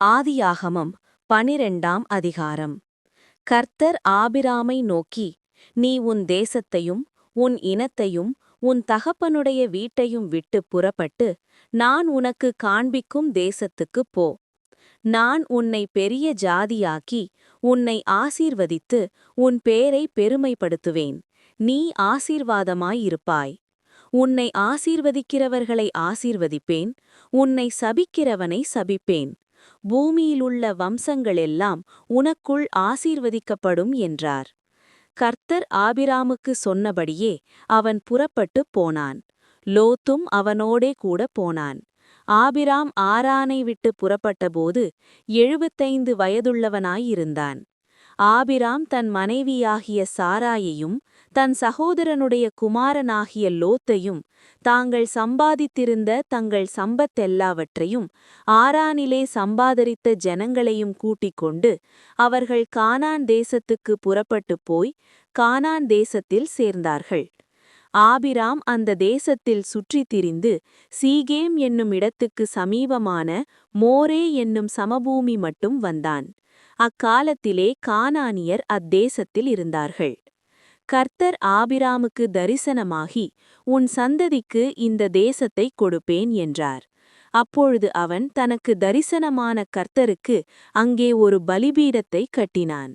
ஆதியாகமம் 12ஆம் அதிகாரம். கர்த்தர் ஆபிராமை நோக்கி, நீ உன் தேசத்தையும் உன் இனத்தையும் உன் தகப்பனுடைய வீட்டையும் விட்டுப் புறப்பட்டு நான் உனக்குக் காண்பிக்கும் தேசத்துக்குப் போ. நான் உன்னை பெரிய ஜாதியாக்கி உன்னை ஆசீர்வதித்து உன் பேரைப் பெருமைப்படுத்துவேன். நீ ஆசீர்வாதமாயிருப்பாய். உன்னை ஆசீர்வதிக்கிறவர்களை ஆசீர்வதிப்பேன், உன்னை சபிக்கிறவனை சபிப்பேன். பூமியிலுள்ள வம்சங்களெல்லாம் உனக்குள் ஆசீர்வதிக்கப்படும் என்றார். கர்த்தர் ஆபிராமுக்கு சொன்னபடியே அவன் புறப்பட்டுப் போனான். லோத்தும் அவனோடே கூட போனான். ஆபிராம் ஆரானை விட்டு புறப்பட்டபோது 75 வயதுள்ளவனாயிருந்தான். ஆபிராம் தன் மனைவியாகிய சாராயையும் தன் சகோதரனுடைய குமாரனாகிய லோத்தையும் தாங்கள் சம்பாதித்திருந்த தங்கள் சம்பத்தெல்லாவற்றையும் ஆரானிலே சம்பாதரித்த ஜனங்களையும் கூட்டிக் கொண்டு அவர்கள் கானான் தேசத்துக்கு புறப்பட்டுப் போய் கானான் தேசத்தில் சேர்ந்தார்கள். ஆபிராம் அந்த தேசத்தில் சுற்றித் திரிந்து சீகேம் என்னும் இடத்துக்கு சமீபமான மோரே என்னும் சமபூமி மட்டும் வந்தான். அக்காலத்திலே கானானியர் அத்தேசத்தில் இருந்தார்கள். கர்த்தர் ஆபிராமுக்கு தரிசனமாகி, உன் சந்ததிக்கு இந்த தேசத்தைக் கொடுப்பேன் என்றார். அப்பொழுது அவன் தனக்கு தரிசனமான கர்த்தருக்கு அங்கே ஒரு பலிபீடத்தைக் கட்டினான்.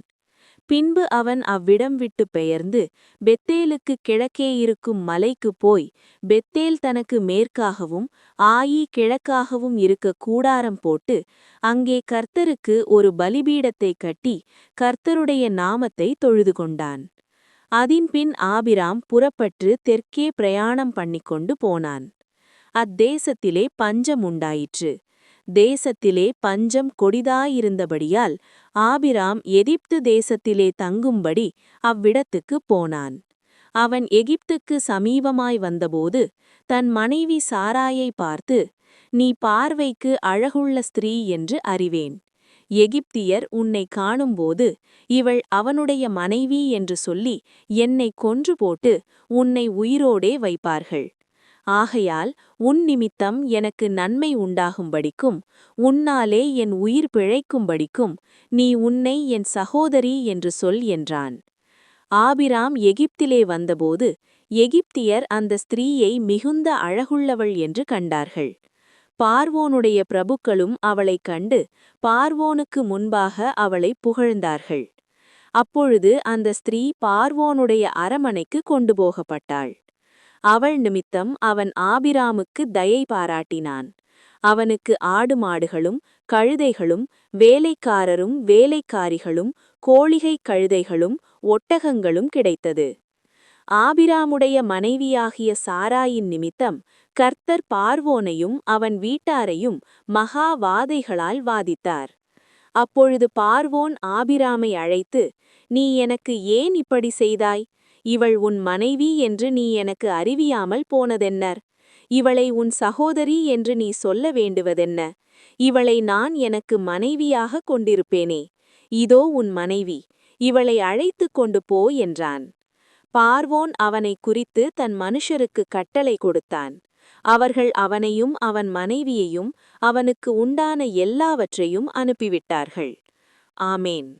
பின்பு அவன் அவ்விடம் விட்டு பெயர்ந்து பெத்தேலுக்குக் கிழக்கே இருக்கும் மலைக்குப் போய் பெத்தேல் தனக்கு மேற்காகவும் ஆயி கிழக்காகவும் இருக்க கூடாரம் போட்டு அங்கே கர்த்தருக்கு ஒரு பலிபீடத்தைக் கட்டி கர்த்தருடைய நாமத்தை தொழுது கொண்டான். அதின்பின் ஆபிராம் புறப்பட்டு தெற்கே பிரயாணம் பண்ணிக்கொண்டு போனான். அத்தேசத்திலே பஞ்சம் உண்டாயிற்று. தேசத்திலே பஞ்சம் கொடிதாயிருந்தபடியால் ஆபிராம் எகிப்து தேசத்திலே தங்கும்படி அவ்விடத்துக்குப் போனான். அவன் எகிப்துக்கு சமீபமாய் வந்தபோது தன் மனைவி சாராயை பார்த்து, நீ பார்வைக்கு அழகுள்ள ஸ்திரீ என்று அறிவேன். எகிப்தியர் உன்னை காணும்போது இவள் அவனுடைய மனைவி என்று சொல்லி என்னைக் கொன்று போட்டு உன்னை உயிரோடே வைப்பார்கள். ஆகையால் உன் நிமித்தம் எனக்கு நன்மை உண்டாகும்படிக்கும் உன்னாலே என் உயிர் பிழைக்கும்படிக்கும் நீ உன்னை என் சகோதரி என்று சொல் என்றான். ஆபிராம் எகிப்திலே வந்தபோது எகிப்தியர் அந்த ஸ்திரீயை மிகுந்த அழகுள்ளவள் என்று கண்டார்கள். பார்வோனுடைய பிரபுக்களும் அவளைக் கண்டு பார்வோனுக்கு முன்பாக அவளைப் புகழ்ந்தார்கள். அப்பொழுது அந்த ஸ்திரீ பார்வோனுடைய அரமனைக்கு கொண்டு போகப்பட்டாள். அவள் நிமித்தம் அவன் ஆபிராமுக்கு தயை பாராட்டினான். அவனுக்கு ஆடு மாடுகளும் கழுதைகளும் வேலைக்காரரும் வேலைக்காரிகளும் கோழிகை கழுதைகளும் ஒட்டகங்களும் கிடைத்தது. ஆபிராமுடைய மனைவியாகிய சாராயின் நிமித்தம் கர்த்தர் பார்வோனையும் அவன் வீட்டாரையும் மகா வாதைகளால் வாதித்தார். அப்பொழுது பார்வோன் ஆபிராமை அழைத்து, நீ எனக்கு ஏன் இப்படி செய்தாய்? இவள் உன் மனைவி என்று நீ எனக்கு அறிவியாமல் போனதென்னர்? இவளை உன் சகோதரி என்று நீ சொல்ல வேண்டுவதென்ன? இவளை நான் எனக்கு மனைவியாக கொண்டிருப்பேனே. இதோ உன் மனைவி, இவளை அழைத்துக் கொண்டு போ என்றான். பார்வோன் அவனைக் குறித்து தன் மனுஷருக்கு கட்டளை கொடுத்தான். அவர்கள் அவனையும் அவன் மனைவியையும் அவனுக்கு உண்டான எல்லாவற்றையும் அனுப்பிவிட்டார்கள். ஆமேன்.